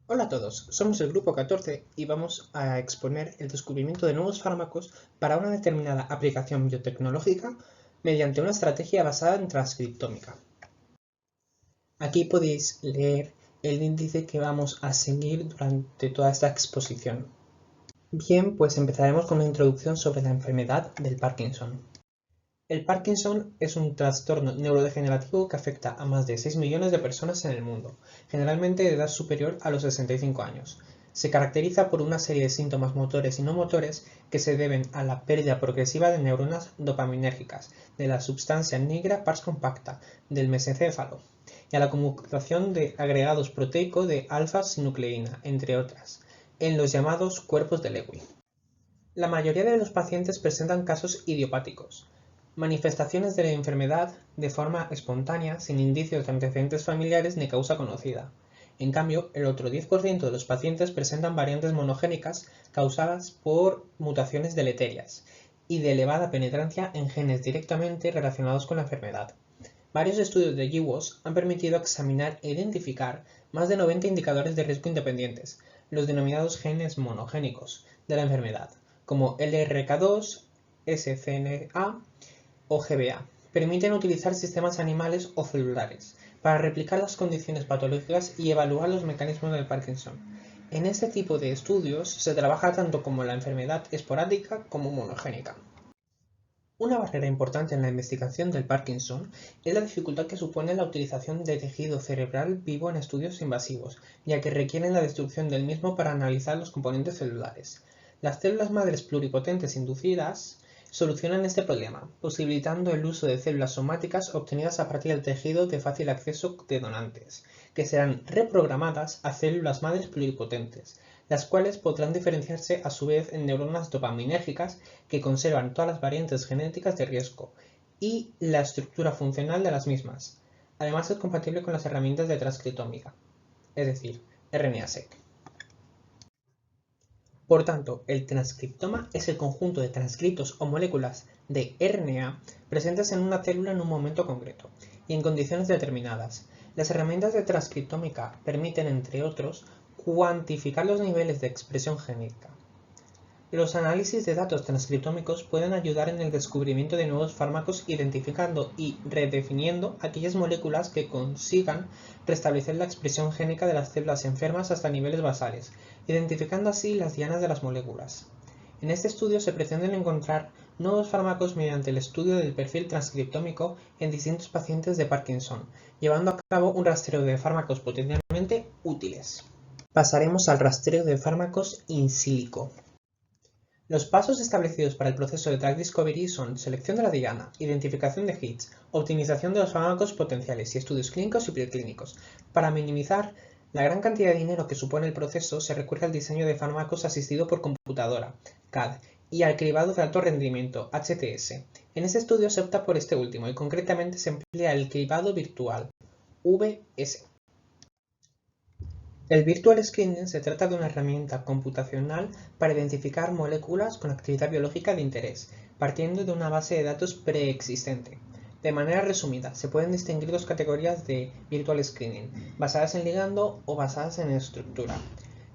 Hola a todos, somos el grupo 14 y vamos a exponer el descubrimiento de nuevos fármacos para una determinada aplicación biotecnológica mediante una estrategia basada en transcriptómica. Aquí podéis leer el índice que vamos a seguir durante toda esta exposición. Bien, pues empezaremos con una introducción sobre la enfermedad del Parkinson. El Parkinson es un trastorno neurodegenerativo que afecta a más de 6 millones de personas en el mundo, generalmente de edad superior a los 65 años. Se caracteriza por una serie de síntomas motores y no motores que se deben a la pérdida progresiva de neuronas dopaminérgicas, de la sustancia negra pars compacta, del mesencéfalo, y a la acumulación de agregados proteico de alfa-sinucleína, entre otras, en los llamados cuerpos de Lewy. La mayoría de los pacientes presentan casos idiopáticos, manifestaciones de la enfermedad de forma espontánea, sin indicios de antecedentes familiares ni causa conocida. En cambio, el otro 10% de los pacientes presentan variantes monogénicas causadas por mutaciones deleterias y de elevada penetrancia en genes directamente relacionados con la enfermedad. Varios estudios de GWAS han permitido examinar e identificar más de 90 indicadores de riesgo independientes, los denominados genes monogénicos, de la enfermedad, como LRK2, SCNA o GBA. Permiten utilizar sistemas animales o celulares para replicar las condiciones patológicas y evaluar los mecanismos del Parkinson. En este tipo de estudios se trabaja tanto como la enfermedad esporádica como monogénica. Una barrera importante en la investigación del Parkinson es la dificultad que supone la utilización de tejido cerebral vivo en estudios invasivos, ya que requieren la destrucción del mismo para analizar los componentes celulares. Las células madres pluripotentes inducidas solucionan este problema, posibilitando el uso de células somáticas obtenidas a partir del tejido de fácil acceso de donantes, que serán reprogramadas a células madres pluripotentes, las cuales podrán diferenciarse a su vez en neuronas dopaminérgicas que conservan todas las variantes genéticas de riesgo y la estructura funcional de las mismas. Además es compatible con las herramientas de transcriptómica, es decir, RNA-seq. Por tanto, el transcriptoma es el conjunto de transcriptos o moléculas de RNA presentes en una célula en un momento concreto y en condiciones determinadas. Las herramientas de transcriptómica permiten, entre otros, cuantificar los niveles de expresión génica. Los análisis de datos transcriptómicos pueden ayudar en el descubrimiento de nuevos fármacos identificando y redefiniendo aquellas moléculas que consigan restablecer la expresión génica de las células enfermas hasta niveles basales, identificando así las dianas de las moléculas. En este estudio se pretenden encontrar nuevos fármacos mediante el estudio del perfil transcriptómico en distintos pacientes de Parkinson, llevando a cabo un rastreo de fármacos potencialmente útiles. Pasaremos al rastreo de fármacos in silico. Los pasos establecidos para el proceso de Drug Discovery son selección de la diana, identificación de hits, optimización de los fármacos potenciales y estudios clínicos y preclínicos. Para minimizar la gran cantidad de dinero que supone el proceso, se recurre al diseño de fármacos asistido por computadora, CAD, y al cribado de alto rendimiento, HTS. En este estudio se opta por este último y concretamente se emplea el cribado virtual, VS. El Virtual Screening se trata de una herramienta computacional para identificar moléculas con actividad biológica de interés, partiendo de una base de datos preexistente. De manera resumida, se pueden distinguir dos categorías de Virtual Screening, basadas en ligando o basadas en estructura.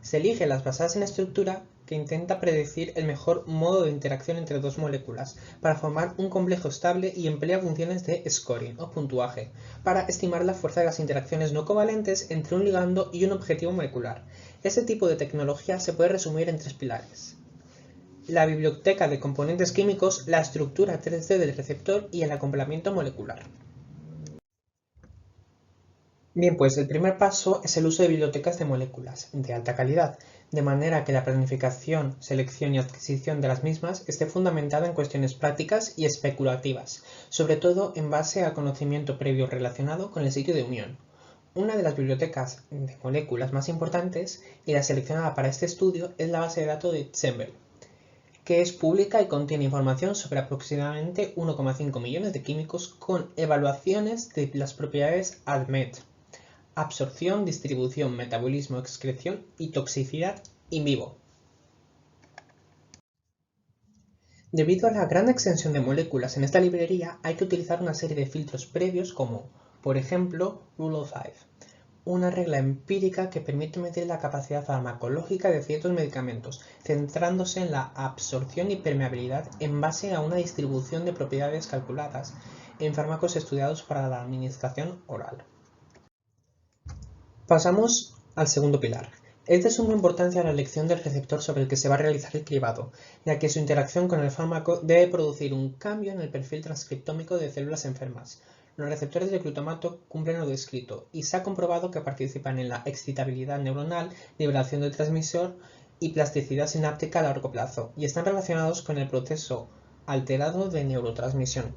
Se elige las basadas en estructura, que intenta predecir el mejor modo de interacción entre dos moléculas para formar un complejo estable y emplea funciones de scoring o puntuaje para estimar la fuerza de las interacciones no covalentes entre un ligando y un objetivo molecular. Este tipo de tecnología se puede resumir en tres pilares: la biblioteca de componentes químicos, la estructura 3D del receptor y el acoplamiento molecular. Bien, pues el primer paso es el uso de bibliotecas de moléculas de alta calidad, de manera que la planificación, selección y adquisición de las mismas esté fundamentada en cuestiones prácticas y especulativas, sobre todo en base a conocimiento previo relacionado con el sitio de unión. Una de las bibliotecas de moléculas más importantes y la seleccionada para este estudio es la base de datos de Ensembl, que es pública y contiene información sobre aproximadamente 1,5 millones de químicos con evaluaciones de las propiedades ADMET: absorción, distribución, metabolismo, excreción y toxicidad in vivo. Debido a la gran extensión de moléculas en esta librería, hay que utilizar una serie de filtros previos como, por ejemplo, Rule of Five. una regla empírica que permite medir la capacidad farmacológica de ciertos medicamentos, centrándose en la absorción y permeabilidad en base a una distribución de propiedades calculadas en fármacos estudiados para la administración oral. Pasamos al segundo pilar. Es de suma importancia la elección del receptor sobre el que se va a realizar el cribado, ya que su interacción con el fármaco debe producir un cambio en el perfil transcriptómico de células enfermas. Los receptores de glutamato cumplen lo descrito y se ha comprobado que participan en la excitabilidad neuronal, liberación del transmisor y plasticidad sináptica a largo plazo, y están relacionados con el proceso alterado de neurotransmisión.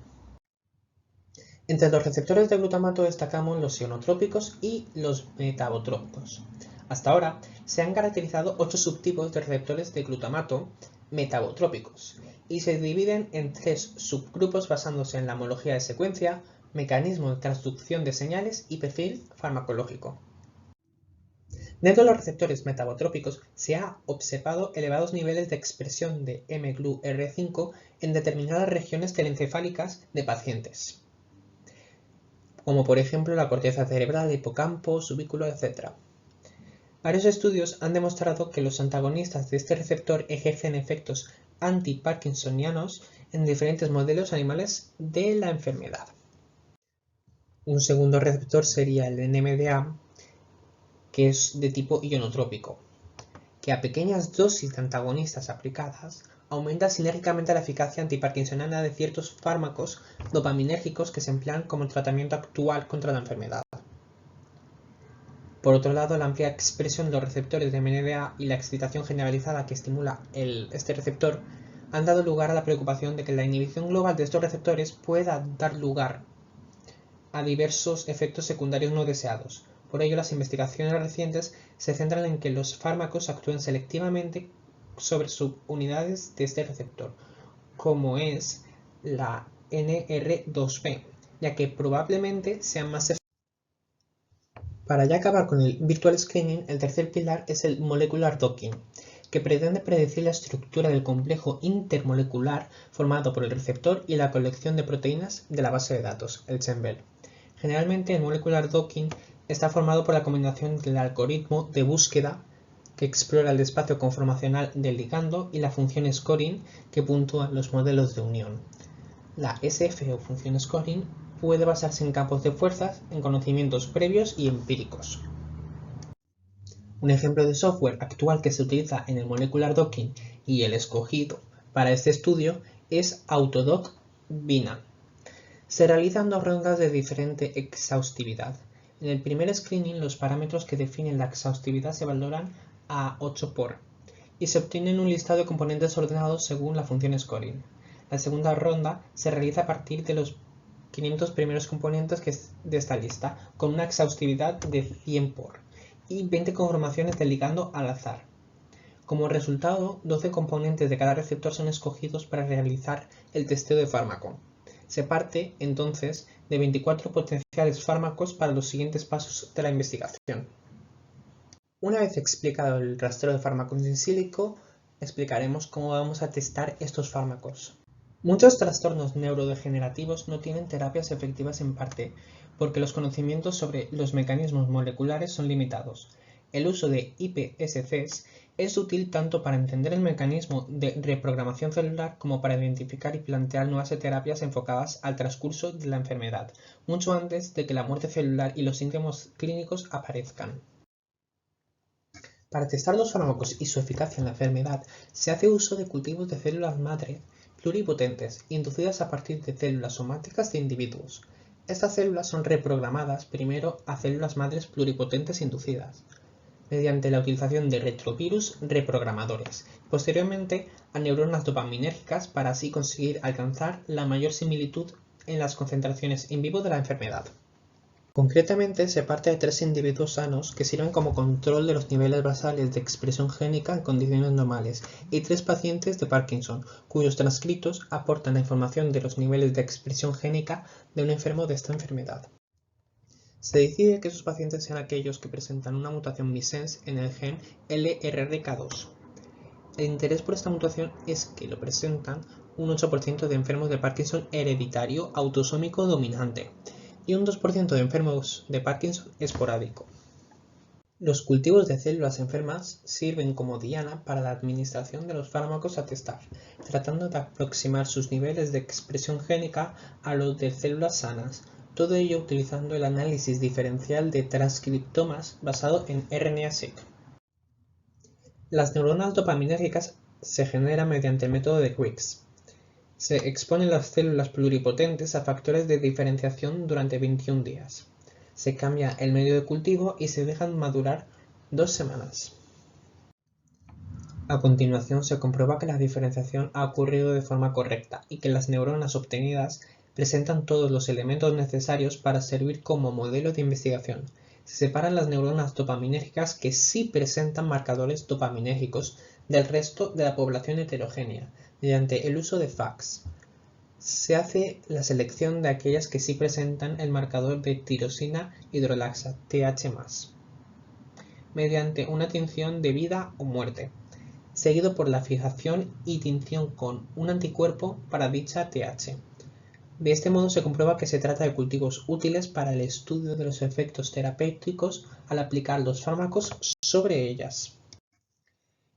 Entre los receptores de glutamato destacamos los ionotrópicos y los metabotrópicos. Hasta ahora se han caracterizado 8 subtipos de receptores de glutamato metabotrópicos y se dividen en 3 subgrupos basándose en la homología de secuencia, mecanismo de transducción de señales y perfil farmacológico. Dentro de los receptores metabotrópicos se ha observado elevados niveles de expresión de mGlu-R5 en determinadas regiones telencefálicas de pacientes, como por ejemplo la corteza cerebral, hipocampo, subículo, etc. Varios estudios han demostrado que los antagonistas de este receptor ejercen efectos anti-parkinsonianos en diferentes modelos animales de la enfermedad. Un segundo receptor sería el NMDA, que es de tipo ionotrópico, que a pequeñas dosis de antagonistas aplicadas aumenta sinérgicamente la eficacia antiparkinsoniana de ciertos fármacos dopaminérgicos que se emplean como tratamiento actual contra la enfermedad. Por otro lado, la amplia expresión de los receptores de NMDA y la excitación generalizada que estimula este receptor han dado lugar a la preocupación de que la inhibición global de estos receptores pueda dar lugar a diversos efectos secundarios no deseados. Por ello, las investigaciones recientes se centran en que los fármacos actúen selectivamente sobre subunidades de este receptor, como es la NR2B, ya que probablemente sean más efectivos. Para ya acabar con el Virtual Screening, el tercer pilar es el Molecular Docking, que pretende predecir la estructura del complejo intermolecular formado por el receptor y la colección de proteínas de la base de datos, el CHEMBEL. Generalmente, el Molecular Docking está formado por la combinación del algoritmo de búsqueda que explora el espacio conformacional del ligando y la función scoring que puntúa los modelos de unión. La SF o función scoring puede basarse en campos de fuerzas, en conocimientos previos y empíricos. Un ejemplo de software actual que se utiliza en el Molecular Docking y el escogido para este estudio es Autodoc Bina. Se realizan 2 rondas de diferente exhaustividad. En el primer screening, los parámetros que definen la exhaustividad se valoran a 8 por y se obtienen un listado de componentes ordenados según la función scoring. La segunda ronda se realiza a partir de los 500 primeros componentes de esta lista, con una exhaustividad de 100 por y 20 conformaciones de ligando al azar. Como resultado, 12 componentes de cada receptor son escogidos para realizar el testeo de fármaco. Se parte, entonces, de 24 potenciales fármacos para los siguientes pasos de la investigación. Una vez explicado el rastreo de fármacos in silico, explicaremos cómo vamos a testar estos fármacos. Muchos trastornos neurodegenerativos no tienen terapias efectivas en parte porque los conocimientos sobre los mecanismos moleculares son limitados. El uso de iPSCs es útil tanto para entender el mecanismo de reprogramación celular como para identificar y plantear nuevas terapias enfocadas al transcurso de la enfermedad, mucho antes de que la muerte celular y los síntomas clínicos aparezcan. Para testar los fármacos y su eficacia en la enfermedad, se hace uso de cultivos de células madre pluripotentes, inducidas a partir de células somáticas de individuos. Estas células son reprogramadas primero a células madres pluripotentes inducidas, mediante la utilización de retrovirus reprogramadores, posteriormente a neuronas dopaminérgicas para así conseguir alcanzar la mayor similitud en las concentraciones in vivo de la enfermedad. Concretamente, se parte de 3 individuos sanos que sirven como control de los niveles basales de expresión génica en condiciones normales y 3 pacientes de Parkinson, cuyos transcritos aportan la información de los niveles de expresión génica de un enfermo de esta enfermedad. Se decide que esos pacientes sean aquellos que presentan una mutación missense en el gen LRRK2. El interés por esta mutación es que lo presentan un 8% de enfermos de Parkinson hereditario autosómico dominante y un 2% de enfermos de Parkinson esporádico. Los cultivos de células enfermas sirven como diana para la administración de los fármacos a testar, tratando de aproximar sus niveles de expresión génica a los de células sanas, todo ello utilizando el análisis diferencial de transcriptomas basado en RNA-seq. Las neuronas dopaminérgicas se generan mediante el método de Griggs. Se exponen las células pluripotentes a factores de diferenciación durante 21 días. Se cambia el medio de cultivo y se dejan madurar 2 semanas. A continuación se comprueba que la diferenciación ha ocurrido de forma correcta y que las neuronas obtenidas presentan todos los elementos necesarios para servir como modelo de investigación. Se separan las neuronas dopaminérgicas que sí presentan marcadores dopaminérgicos del resto de la población heterogénea, mediante el uso de FACS. Se hace la selección de aquellas que sí presentan el marcador de tirosina hidrolasa, TH+, mediante una tinción de vida o muerte, seguido por la fijación y tinción con un anticuerpo para dicha TH. De este modo se comprueba que se trata de cultivos útiles para el estudio de los efectos terapéuticos al aplicar los fármacos sobre ellas.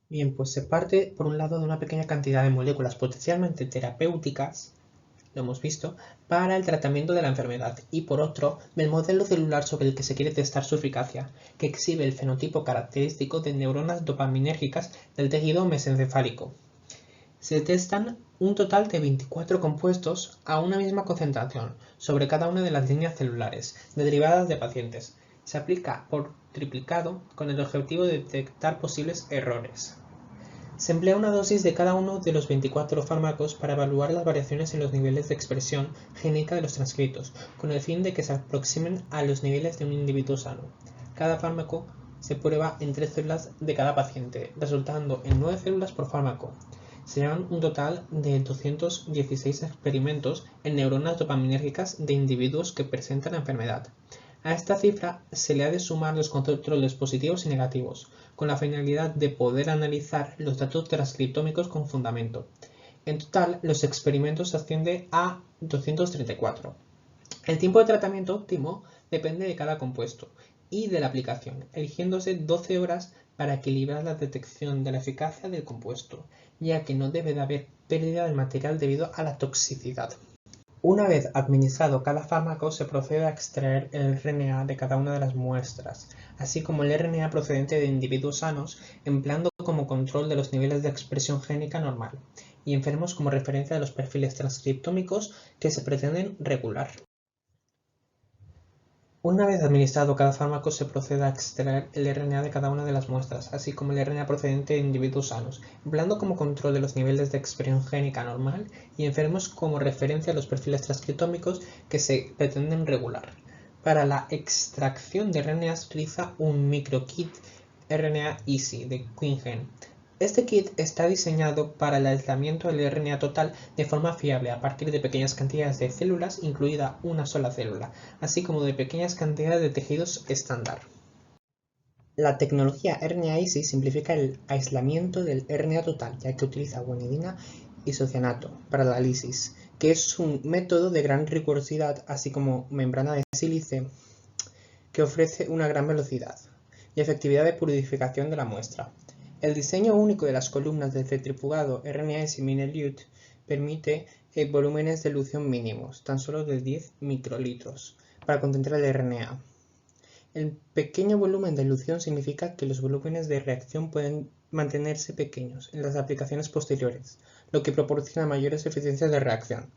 Bien, pues se parte por un lado de una pequeña cantidad de moléculas potencialmente terapéuticas, lo hemos visto, para el tratamiento de la enfermedad, y por otro, del modelo celular sobre el que se quiere testar su eficacia, que exhibe el fenotipo característico de neuronas dopaminérgicas del tejido mesencefálico. Se testan un total de 24 compuestos a una misma concentración sobre cada una de las líneas celulares derivadas de pacientes. Se aplica por triplicado con el objetivo de detectar posibles errores. Se emplea una dosis de cada uno de los 24 fármacos para evaluar las variaciones en los niveles de expresión génica de los transcritos, con el fin de que se aproximen a los niveles de un individuo sano. Cada fármaco se prueba en 3 células de cada paciente, resultando en 9 células por fármaco. Se llevan un total de 216 experimentos en neuronas dopaminérgicas de individuos que presentan la enfermedad. A esta cifra se le ha de sumar los controles positivos y negativos, con la finalidad de poder analizar los datos transcriptómicos con fundamento. En total, los experimentos ascienden a 234. El tiempo de tratamiento óptimo depende de cada compuesto y de la aplicación, eligiéndose 12 horas para equilibrar la detección de la eficacia del compuesto, ya que no debe de haber pérdida del material debido a la toxicidad. Una vez administrado cada fármaco, se procede a extraer el RNA de cada una de las muestras, así como el RNA procedente de individuos sanos, empleando como control de los niveles de expresión génica normal, y enfermos como referencia de los perfiles transcriptómicos que se pretenden regular. Una vez administrado cada fármaco, se procede a extraer el RNA de cada una de las muestras, así como el RNA procedente de individuos sanos, empleando como control de los niveles de expresión génica normal y enfermos como referencia a los perfiles transcriptómicos que se pretenden regular. Para la extracción de RNA se utiliza un microkit RNA-easy de Quingen. Este kit está diseñado para el aislamiento del RNA total de forma fiable a partir de pequeñas cantidades de células, incluida una sola célula, así como de pequeñas cantidades de tejidos estándar. La tecnología RNA-easy simplifica el aislamiento del RNA total, ya que utiliza guanidina isocianato para la lisis, que es un método de gran rigurosidad, así como membrana de sílice, que ofrece una gran velocidad y efectividad de purificación de la muestra. El diseño único de las columnas del centrifugado RNA-Minelute permite volúmenes de elución mínimos, tan solo de 10 microlitros, para concentrar el RNA. El pequeño volumen de elución significa que los volúmenes de reacción pueden mantenerse pequeños en las aplicaciones posteriores, lo que proporciona mayores eficiencias de reacción.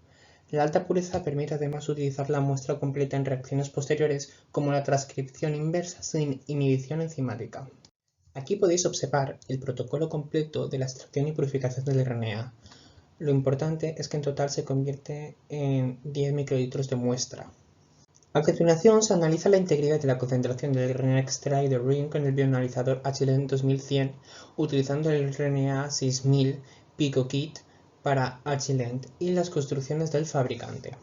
La alta pureza permite además utilizar la muestra completa en reacciones posteriores, como la transcripción inversa sin inhibición enzimática. Aquí podéis observar el protocolo completo de la extracción y purificación del RNA. Lo importante es que en total se convierte en 10 microlitros de muestra. A continuación se analiza la integridad de la concentración del RNA extraído de RIN con el bioanalizador HLN 2100 utilizando el RNA 6000 PicoKit para HLN y las construcciones del fabricante.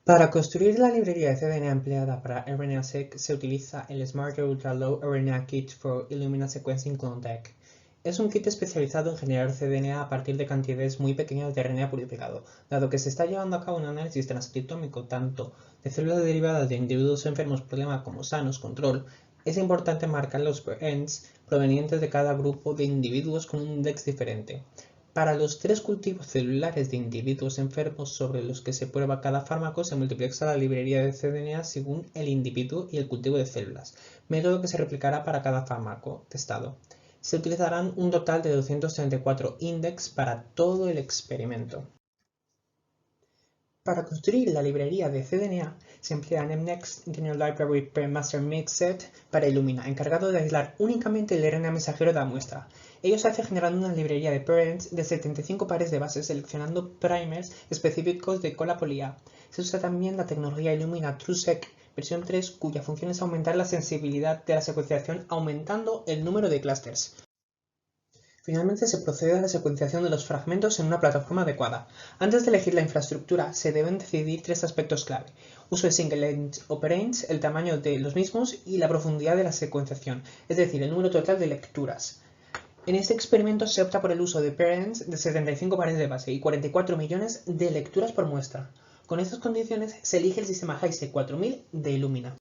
Para construir la librería de cDNA empleada para RNA-seq se utiliza el Smarter Ultra Low RNA Kit for Illumina Sequencing CloneTech. Es un kit especializado en generar cDNA a partir de cantidades muy pequeñas de RNA purificado, dado que se está llevando a cabo un análisis transcriptómico tanto de células derivadas de individuos enfermos problema como sanos control. Es importante marcar los parents provenientes de cada grupo de individuos con un index diferente. Para los 3 cultivos celulares de individuos enfermos sobre los que se prueba cada fármaco, se multiplica la librería de cDNA según el individuo y el cultivo de células, método que se replicará para cada fármaco testado. Se utilizarán un total de 234 index para todo el experimento. Para construir la librería de cDNA se emplea NMNext General Library Pre-Master Mixset para Illumina, encargado de aislar únicamente el RNA mensajero de la muestra. Ello se hace generando una librería de parents de 75 pares de bases, seleccionando primers específicos de cola poli-A. Se usa también la tecnología Illumina TrueSeq versión 3, cuya función es aumentar la sensibilidad de la secuenciación aumentando el número de clusters. Finalmente se procede a la secuenciación de los fragmentos en una plataforma adecuada. Antes de elegir la infraestructura, se deben decidir 3 aspectos clave: uso de single-length operands, el tamaño de los mismos y la profundidad de la secuenciación, es decir, el número total de lecturas. En este experimento se opta por el uso de parents de 75 pares de base y 44 millones de lecturas por muestra. Con estas condiciones se elige el sistema HiSeq 4000 de Illumina.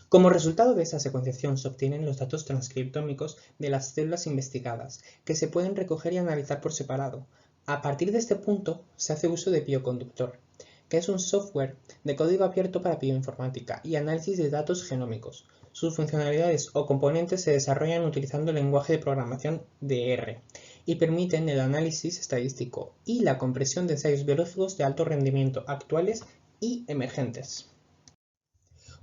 Como resultado de esa secuenciación se obtienen los datos transcriptómicos de las células investigadas, que se pueden recoger y analizar por separado. A partir de este punto se hace uso de Bioconductor, que es un software de código abierto para bioinformática y análisis de datos genómicos. Sus funcionalidades o componentes se desarrollan utilizando el lenguaje de programación de R y permiten el análisis estadístico y la compresión de ensayos biológicos de alto rendimiento actuales y emergentes.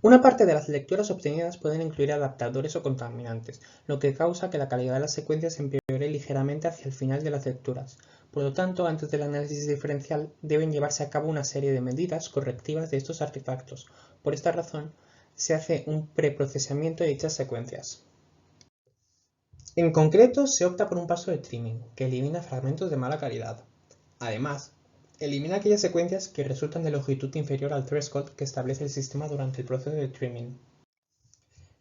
Una parte de las lecturas obtenidas pueden incluir adaptadores o contaminantes, lo que causa que la calidad de las secuencias empeore ligeramente hacia el final de las lecturas. Por lo tanto, antes del análisis diferencial, deben llevarse a cabo una serie de medidas correctivas de estos artefactos. Por esta razón, se hace un preprocesamiento de dichas secuencias. En concreto, se opta por un paso de trimming, que elimina fragmentos de mala calidad. Además, elimina aquellas secuencias que resultan de longitud inferior al threshold que establece el sistema durante el proceso de trimming.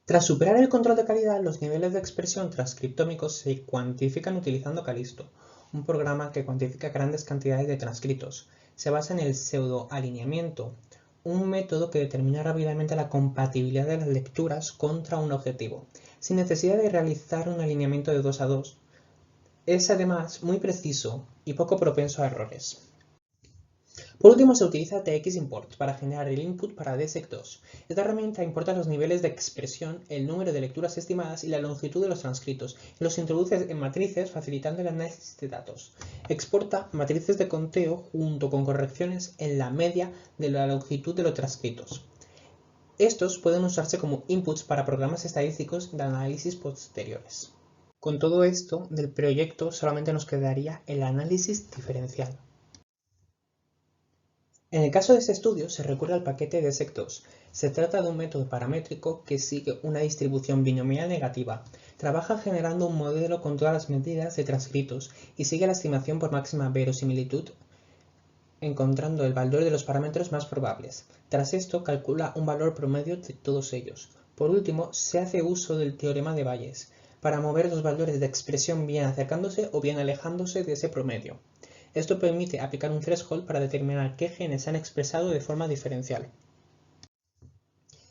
Tras superar el control de calidad, los niveles de expresión transcriptómicos se cuantifican utilizando Callisto, un programa que cuantifica grandes cantidades de transcritos. Se basa en el pseudoalineamiento, un método que determina rápidamente la compatibilidad de las lecturas contra un objetivo, sin necesidad de realizar un alineamiento de 2 a 2. Es además muy preciso y poco propenso a errores. Por último, se utiliza TX-import para generar el input para DSEQ2. Esta herramienta importa los niveles de expresión, el número de lecturas estimadas y la longitud de los transcritos, y los introduce en matrices facilitando el análisis de datos. Exporta matrices de conteo junto con correcciones en la media de la longitud de los transcritos. Estos pueden usarse como inputs para programas estadísticos de análisis posteriores. Con todo esto, del proyecto solamente nos quedaría el análisis diferencial. En el caso de este estudio se recurre al paquete DSEQ2. Se trata de un método paramétrico que sigue una distribución binomial negativa. Trabaja generando un modelo con todas las medidas de transcritos y sigue la estimación por máxima verosimilitud, encontrando el valor de los parámetros más probables. Tras esto, calcula un valor promedio de todos ellos. Por último, se hace uso del teorema de Bayes para mover los valores de expresión bien acercándose o bien alejándose de ese promedio. Esto permite aplicar un threshold para determinar qué genes se han expresado de forma diferencial.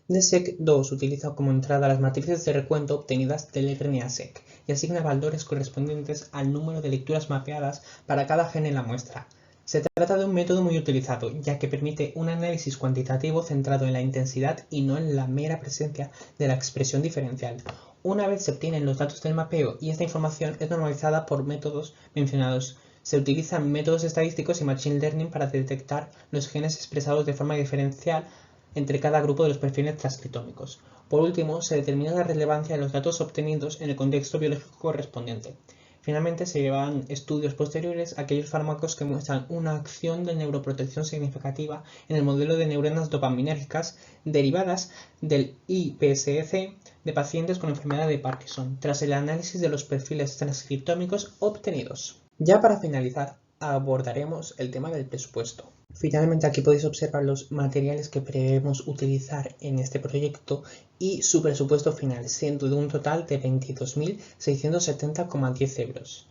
DSEQ2 utiliza como entrada las matrices de recuento obtenidas del RNA-seq y asigna valores correspondientes al número de lecturas mapeadas para cada gen en la muestra. Se trata de un método muy utilizado, ya que permite un análisis cuantitativo centrado en la intensidad y no en la mera presencia de la expresión diferencial. Una vez se obtienen los datos del mapeo y esta información es normalizada por métodos mencionados, se utilizan métodos estadísticos y machine learning para detectar los genes expresados de forma diferencial entre cada grupo de los perfiles transcriptómicos. Por último, se determina la relevancia de los datos obtenidos en el contexto biológico correspondiente. Finalmente, se llevan estudios posteriores a aquellos fármacos que muestran una acción de neuroprotección significativa en el modelo de neuronas dopaminérgicas derivadas del iPSC de pacientes con enfermedad de Parkinson, tras el análisis de los perfiles transcriptómicos obtenidos. Ya para finalizar, abordaremos el tema del presupuesto. Finalmente, aquí podéis observar los materiales que prevemos utilizar en este proyecto y su presupuesto final, siendo de un total de 22.670,10 euros,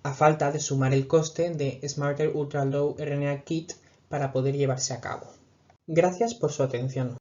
a falta de sumar el coste de Smarter Ultra Low RNA Kit para poder llevarse a cabo. Gracias por su atención.